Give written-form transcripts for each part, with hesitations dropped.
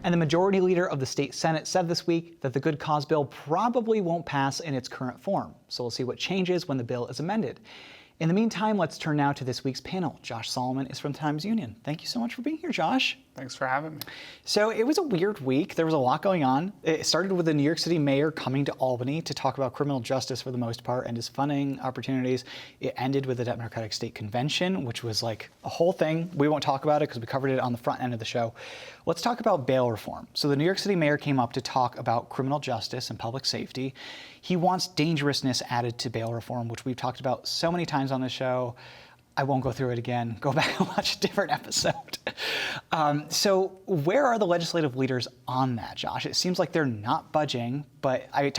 And the majority leader of the state Senate said this week that the Good Cause bill probably won't pass in its current form. So we'll see what changes when the bill is amended. In the meantime, let's turn now to this week's panel. Josh Solomon is from the Times-Union. Thank you so much for being here, Josh. Thanks for having me. So it was a weird week. There was a lot going on. It started with the New York City mayor coming to Albany to talk about criminal justice for the most part and his funding opportunities. It ended with the Democratic State Convention, which was like a whole thing. We won't talk about it because we covered it on the front end of the show. Let's talk about bail reform. So the New York City mayor came up to talk about criminal justice and public safety. He wants dangerousness added to bail reform, which we've talked about so many times on the show. I won't go through it again. Go back and watch a different episode. So where are the legislative leaders on that, Josh? It seems like they're not budging, but I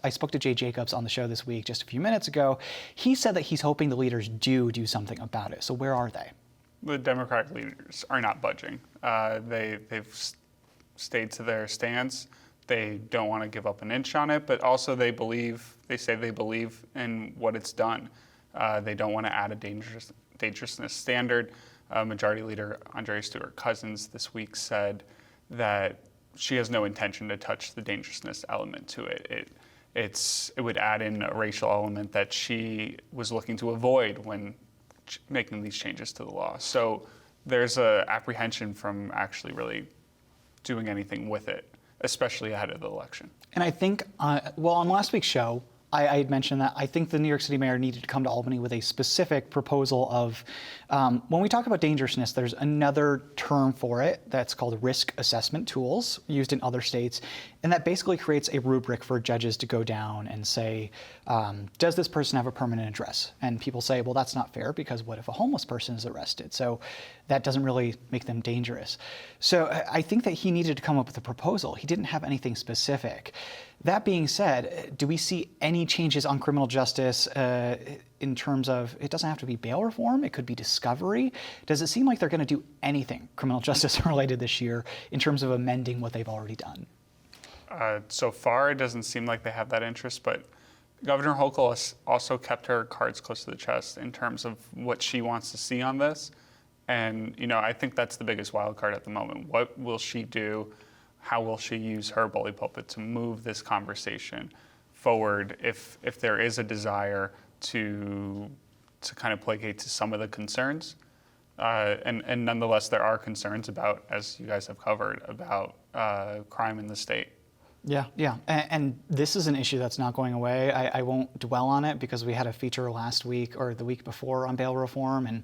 spoke to Jay Jacobs on the show this week just a few minutes ago. He said that he's hoping the leaders do something about it. So where are they? The Democratic leaders are not budging. They've stayed to their stance. They don't want to give up an inch on it, but also they say they believe in what it's done. They don't want to add a dangerousness standard. Majority Leader Andrea Stewart-Cousins this week said that she has no intention to touch the dangerousness element to it. It would add in a racial element that she was looking to avoid when making these changes to the law. So there's a apprehension from actually really doing anything with it, especially ahead of the election. And I think, on last week's show, I had mentioned that I think the New York City mayor needed to come to Albany with a specific proposal of, when we talk about dangerousness, there's another term for it that's called risk assessment tools used in other states. And that basically creates a rubric for judges to go down and say, does this person have a permanent address? And people say, well, that's not fair because what if a homeless person is arrested? So that doesn't really make them dangerous. So I think that he needed to come up with a proposal. He didn't have anything specific. That being said, do we see any changes on criminal justice in terms of, it doesn't have to be bail reform, it could be discovery? Does it seem like they're going to do anything criminal justice related this year in terms of amending what they've already done? So far, it doesn't seem like they have that interest, but Governor Hochul also kept her cards close to the chest in terms of what she wants to see on this. And, I think that's the biggest wild card at the moment. What will she do? How will she use her bully pulpit to move this conversation forward if there is a desire to kind of placate to some of the concerns? And nonetheless, there are concerns about, as you guys have covered, about crime in the state. Yeah. And this is an issue that's not going away. I won't dwell on it because we had a feature last week or the week before on bail reform, and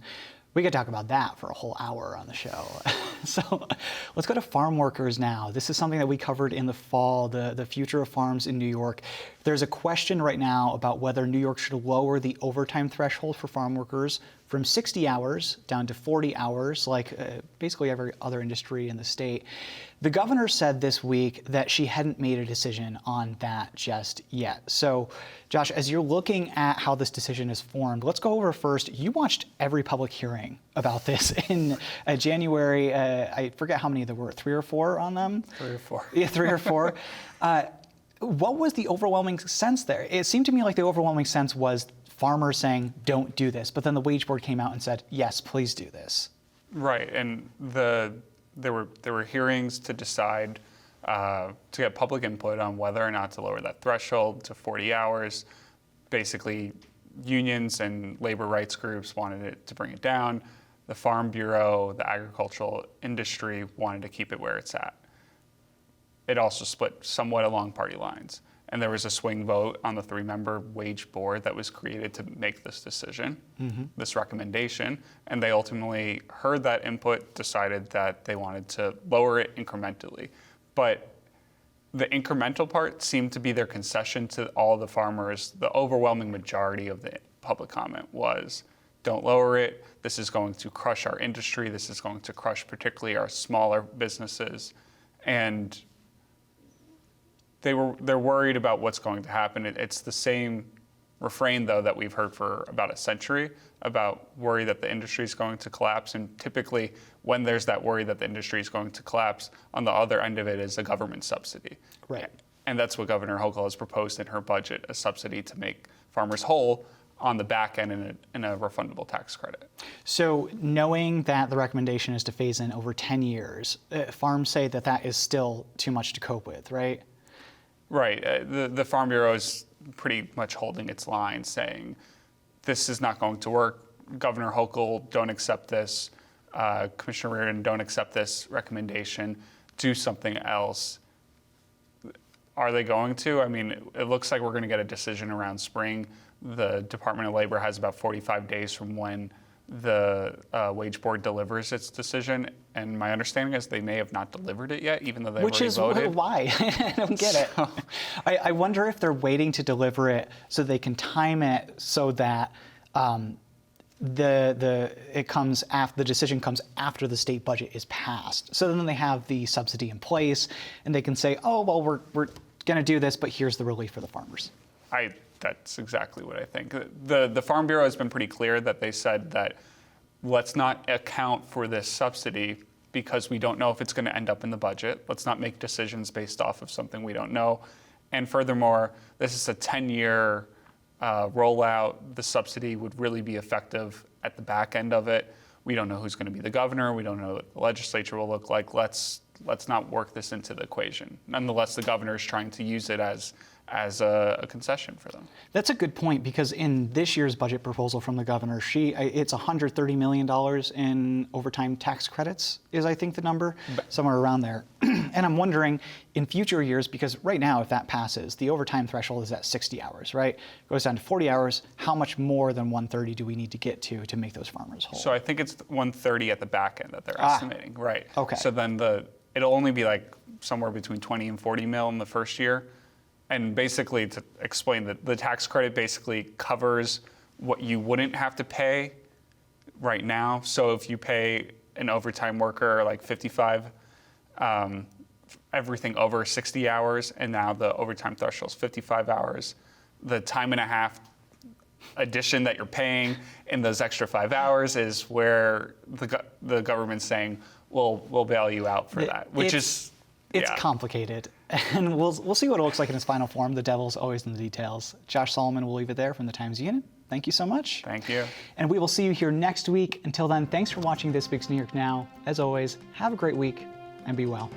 we could talk about that for a whole hour on the show. So let's go to farm workers now. This is something that we covered in the fall, the future of farms in New York. There's a question right now about whether New York should lower the overtime threshold for farm workers from 60 hours down to 40 hours, like basically every other industry in the state. The governor said this week that she hadn't made a decision on that just yet. So, Josh, as you're looking at how this decision is formed, let's go over first. You watched every public hearing about this in January. I forget how many there were, 3 or 4 on them? 3 or 4. Yeah, 3 or 4. What was the overwhelming sense there? It seemed to me like the overwhelming sense was farmers saying, don't do this. But then the wage board came out and said, yes, please do this. Right. And there were hearings to decide, to get public input on whether or not to lower that threshold to 40 hours. Basically, unions and labor rights groups wanted it to bring it down. The Farm Bureau, the agricultural industry wanted to keep it where it's at. It also split somewhat along party lines. And there was a swing vote on the 3-member wage board that was created to make this decision, this recommendation. And they ultimately heard that input, decided that they wanted to lower it incrementally. But the incremental part seemed to be their concession to all the farmers. The overwhelming majority of the public comment was, don't lower it. This is going to crush our industry. This is going to crush particularly our smaller businesses. And they're worried about what's going to happen. It's the same refrain, though, that we've heard for about a century about worry that the industry is going to collapse. And typically, when there's that worry that the industry is going to collapse, on the other end of it is a government subsidy. Right. And that's what Governor Hochul has proposed in her budget, a subsidy to make farmers whole on the back end in a refundable tax credit. So knowing that the recommendation is to phase in over 10 years, farms say that that is still too much to cope with, right? Right. The Farm Bureau is pretty much holding its line, saying this is not going to work. Governor Hochul, don't accept this. Commissioner Reardon, don't accept this recommendation. Do something else. Are they going to? I mean, it looks like we're going to get a decision around spring. The Department of Labor has about 45 days from when the wage board delivers its decision, and my understanding is they may have not delivered it yet, even though they've already voted. Which is why. I don't get it. I wonder if they're waiting to deliver it so they can time it so that the decision comes after the state budget is passed. So then they have the subsidy in place, and they can say, oh, well, we're going to do this, but here's the relief for the farmers. That's exactly what I think. The Farm Bureau has been pretty clear that they said that let's not account for this subsidy because we don't know if it's going to end up in the budget. Let's not make decisions based off of something we don't know. And furthermore, this is a 10-year rollout. The subsidy would really be effective at the back end of it. We don't know who's going to be the governor. We don't know what the legislature will look like. Let's not work this into the equation. Nonetheless, the governor is trying to use it as a concession for them. That's a good point, because in this year's budget proposal from the governor, it's $130 million in overtime tax credits is, I think, the number, somewhere around there. And I'm wondering, in future years, because right now, if that passes, the overtime threshold is at 60 hours, right? It goes down to 40 hours. How much more than 130 do we need to get to make those farmers whole? So I think it's 130 at the back end that they're estimating, right? Okay. So then it'll only be like somewhere between 20 and 40 mil in the first year. And basically, to explain that the tax credit basically covers what you wouldn't have to pay right now. So if you pay an overtime worker like 55, everything over 60 hours, and now the overtime threshold is 55 hours, the time and a half addition that you're paying in those extra 5 hours is where the government's saying, we'll bail you out for that, which is... It's complicated, and we'll see what it looks like in its final form. The devil's always in the details. Josh Solomon will leave it there from the Times-Union. Thank you so much. Thank you. And we will see you here next week. Until then, thanks for watching This Week's New York Now. As always, have a great week and be well.